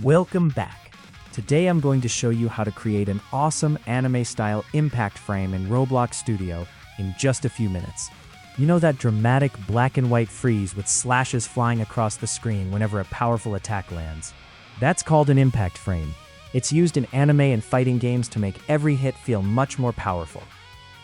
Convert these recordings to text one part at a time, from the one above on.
Welcome back. Today I'm going to show you how to create an awesome anime-style impact frame in Roblox Studio in just a few minutes. You know that dramatic black and white freeze with slashes flying across the screen whenever a powerful attack lands? That's called an impact frame. It's used in anime and fighting games to make every hit feel much more powerful.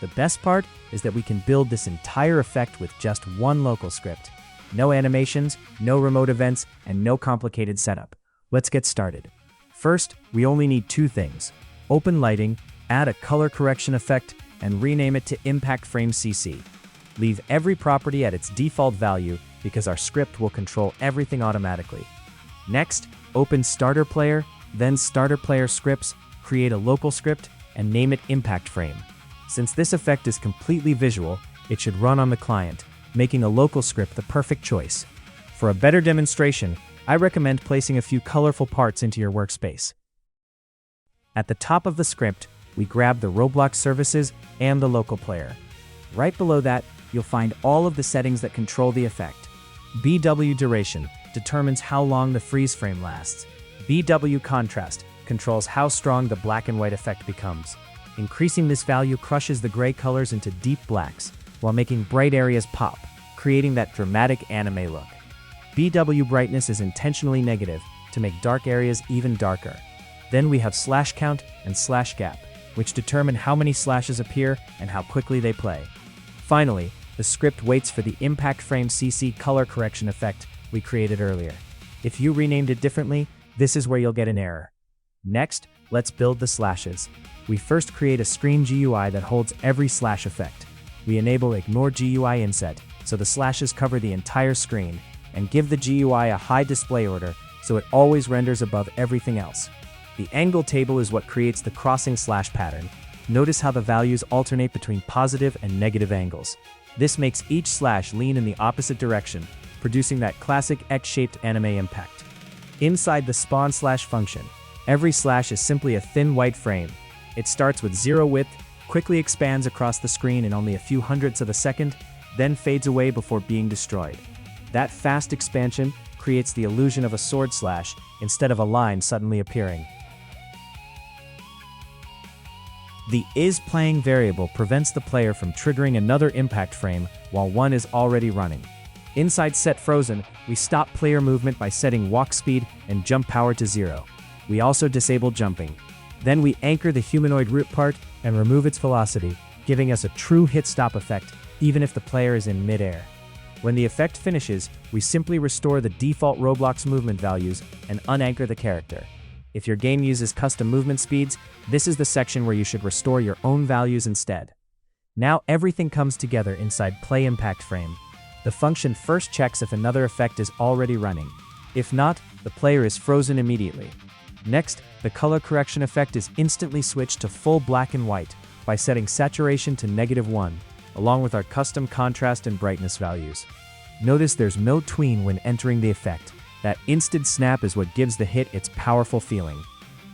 The best part is that we can build this entire effect with just one local script. No animations, no remote events, and no complicated setup. Let's get started. First, we only need two things. Open lighting, add a color correction effect, and rename it to Impact Frame CC. Leave every property at its default value because our script will control everything automatically. Next, open Starter Player, then Starter Player Scripts, create a local script, and name it Impact Frame. Since this effect is completely visual, it should run on the client, making a local script the perfect choice. For a better demonstration, I recommend placing a few colorful parts into your workspace. At the top of the script, we grab the Roblox services and the local player. Right below that, you'll find all of the settings that control the effect. BW duration determines how long the freeze frame lasts. BW contrast controls how strong the black and white effect becomes. Increasing this value crushes the gray colors into deep blacks, while making bright areas pop, creating that dramatic anime look. BW brightness is intentionally negative to make dark areas even darker. Then we have slash count and slash gap, which determine how many slashes appear and how quickly they play. Finally, the script waits for the Impact Frame CC color correction effect we created earlier. If you renamed it differently, this is where you'll get an error. Next, let's build the slashes. We first create a screen GUI that holds every slash effect. We enable Ignore GUI Inset, so the slashes cover the entire screen, and give the GUI a high display order so it always renders above everything else. The angle table is what creates the crossing slash pattern. Notice how the values alternate between positive and negative angles. This makes each slash lean in the opposite direction, producing that classic X-shaped anime impact. Inside the spawn slash function, every slash is simply a thin white frame. It starts with 0 width, quickly expands across the screen in only a few hundredths of a second, then fades away before being destroyed. That fast expansion creates the illusion of a sword slash instead of a line suddenly appearing. The isPlaying variable prevents the player from triggering another impact frame while one is already running. Inside setFrozen, we stop player movement by setting walk speed and jump power to 0. We also disable jumping. Then we anchor the humanoid root part and remove its velocity, giving us a true hit-stop effect even if the player is in mid-air. When the effect finishes, we simply restore the default Roblox movement values and unanchor the character. If your game uses custom movement speeds, this is the section where you should restore your own values instead. Now everything comes together inside Play Impact Frame. The function first checks if another effect is already running. If not, the player is frozen immediately. Next, the color correction effect is instantly switched to full black and white by setting saturation to -1, along with our custom contrast and brightness values. Notice there's no tween when entering the effect. That instant snap is what gives the hit its powerful feeling.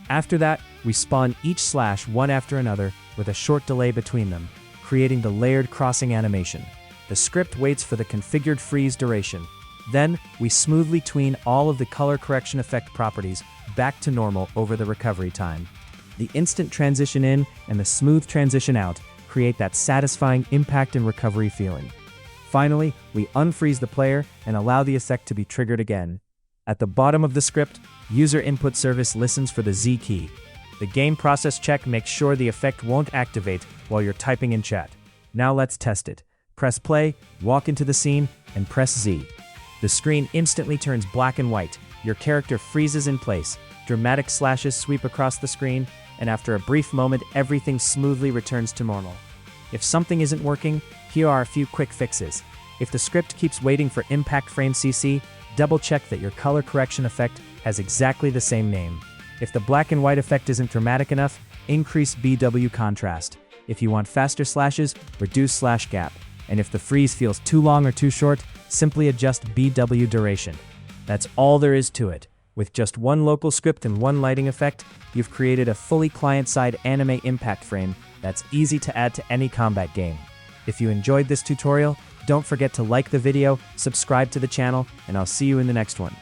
After that, we spawn each slash one after another with a short delay between them, creating the layered crossing animation. The script waits for the configured freeze duration. Then, we smoothly tween all of the color correction effect properties back to normal over the recovery time. The instant transition in and the smooth transition out create that satisfying impact and recovery feeling. Finally, we unfreeze the player and allow the effect to be triggered again. At the bottom of the script, UserInputService listens for the Z key. The game process check makes sure the effect won't activate while you're typing in chat. Now let's test it. Press play, walk into the scene, and press Z. The screen instantly turns black and white. Your character freezes in place. Dramatic slashes sweep across the screen, and after a brief moment, everything smoothly returns to normal. If something isn't working, here are a few quick fixes. If the script keeps waiting for Impact Frame CC, double-check that your color correction effect has exactly the same name. If the black and white effect isn't dramatic enough, increase BW contrast. If you want faster slashes, reduce slash gap. And if the freeze feels too long or too short, simply adjust BW duration. That's all there is to it. With just one local script and one lighting effect, you've created a fully client-side anime impact frame that's easy to add to any combat game. If you enjoyed this tutorial, don't forget to like the video, subscribe to the channel, and I'll see you in the next one.